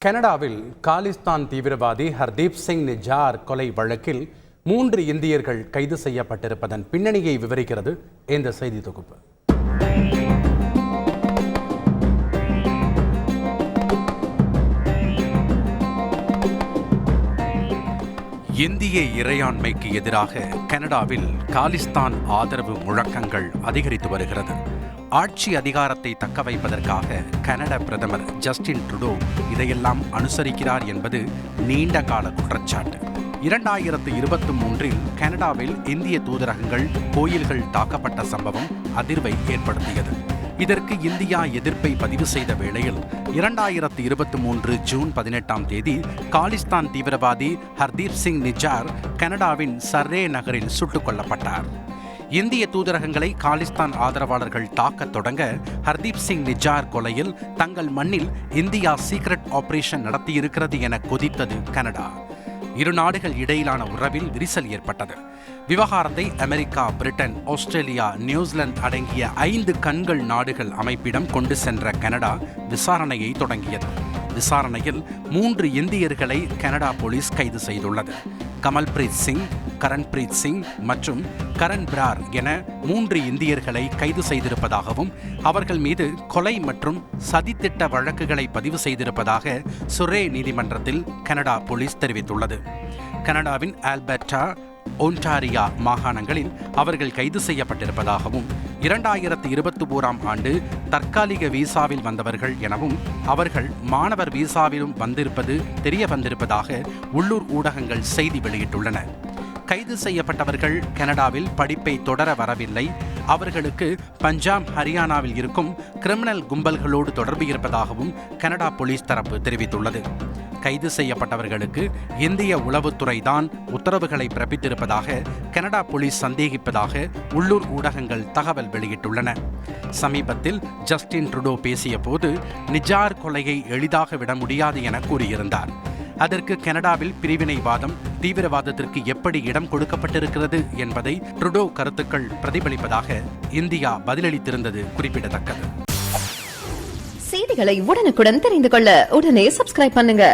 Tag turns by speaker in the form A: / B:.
A: கனடாவில் காலிஸ்தான் தீவிரவாதி ஹர்தீப் சிங் நிஜார் கொலை வழக்கில் 3 இந்தியர்கள் கைது செய்யப்பட்டிருப்பதன் பின்னணியை விவரிக்கிறது இந்த செய்தி தொகுப்பு. இந்திய இறையாண்மைக்கு எதிராக கனடாவில் காலிஸ்தான் ஆதரவு முழக்கங்கள் அதிகரித்து வருகிறது. ஆட்சி அதிகாரத்தை தக்க வைப்பதற்காக கனடா பிரதமர் ஜஸ்டின் ட்ரூடோ இதையெல்லாம் அனுசரிக்கிறார் என்பது நீண்ட கால குற்றச்சாட்டு. 2023இல் கனடாவில் இந்திய தூதரகங்கள், கோயில்கள் தாக்கப்பட்ட சம்பவம் அதிர்வை ஏற்படுத்தியது. இதற்கு இந்தியா எதிர்ப்பை பதிவு செய்த வேளையில் 2023 ஜூன் 18ஆம் தேதி காலிஸ்தான் தீவிரவாதி ஹர்தீப் சிங் நிஜார் கனடாவின் சர்ரே நகரில் சுட்டுக் கொல்லப்பட்டார். இந்திய தூதரகங்களை காலிஸ்தான் ஆதரவாளர்கள் தாக்கத் தொடங்க ஹர்தீப் சிங் நிஜார் கொலையில் தங்கள் மண்ணில் இந்தியா சீக்ரெட் ஆபரேஷன் நடத்தியிருக்கிறது என கொதித்தது கனடா. இரு நாடுகள் இடையிலான உறவில் விரிசல் ஏற்பட்டது. விவகாரத்தை அமெரிக்கா, பிரிட்டன், ஆஸ்திரேலியா, நியூசிலாந்து அடங்கிய 5 கண்கள் நாடுகள் அமைப்பிடம் கொண்டு சென்ற கனடா விசாரணையை தொடங்கியது. விசாரணையில் 3 இந்தியர்களை கனடா போலீஸ் கைது செய்துள்ளது. கமல்பிரீத் சிங், கரன்பிரீத் சிங் மற்றும் கரண் பிரார் என 3 இந்தியர்களை கைது செய்திருப்பதாகவும் அவர்கள் மீது கொலை மற்றும் சதித்திட்ட வழக்குகளை பதிவு செய்திருப்பதாக சுரே நீதிமன்றத்தில் கனடா போலீஸ் தெரிவித்துள்ளது. கனடாவின் ஆல்பர்டா, ஒன்டாரியா மாகாணங்களில் அவர்கள் கைது செய்யப்பட்டிருப்பதாகவும் 2021ஆம் ஆண்டு தற்காலிக வீசாவில் வந்தவர்கள் எனவும் அவர்கள் மாணவர் வீசாவிலும் வந்திருப்பது தெரிய வந்திருப்பதாக உள்ளூர் ஊடகங்கள் செய்தி வெளியிட்டுள்ளன. கைது செய்யப்பட்டவர்கள் கனடாவில் படிப்பை தொடர வரவில்லை. அவர்களுக்கு பஞ்சாப், ஹரியானாவில் இருக்கும் கிரிமினல் கும்பல்களோடு தொடர்பு இருப்பதாகவும் கனடா போலீஸ் தரப்பு தெரிவித்துள்ளது. கைது செய்யப்பட்டவர்களுக்கு இந்திய உளவுத்துறை தான் உத்தரவுகளை பிறப்பித்திருப்பதாக கனடா போலீஸ் சந்தேகிப்பதாக உள்ளூர் ஊடகங்கள் தகவல் வெளியிட்டுள்ளன. சமீபத்தில் ஜஸ்டின் ட்ரூடோ பேசிய போது நிஜார் கொலையை எளிதாக விட முடியாது என கூறியிருந்தார். அதற்கு கனடாவில் பிரிவினைவாதம், தீவிரவாதத்திற்கு எப்படி இடம் கொடுக்கப்பட்டிருக்கிறது என்பதை ட்ரூடோ கருத்துக்கள் பிரதிபலிப்பதாக இந்தியா பதிலளித்திருந்தது குறிப்பிடத்தக்கது.
B: செய்திகளை உடனுக்குடன் தெரிந்து கொள்ள உடனே சப்ஸ்கிரைப் பண்ணுங்க.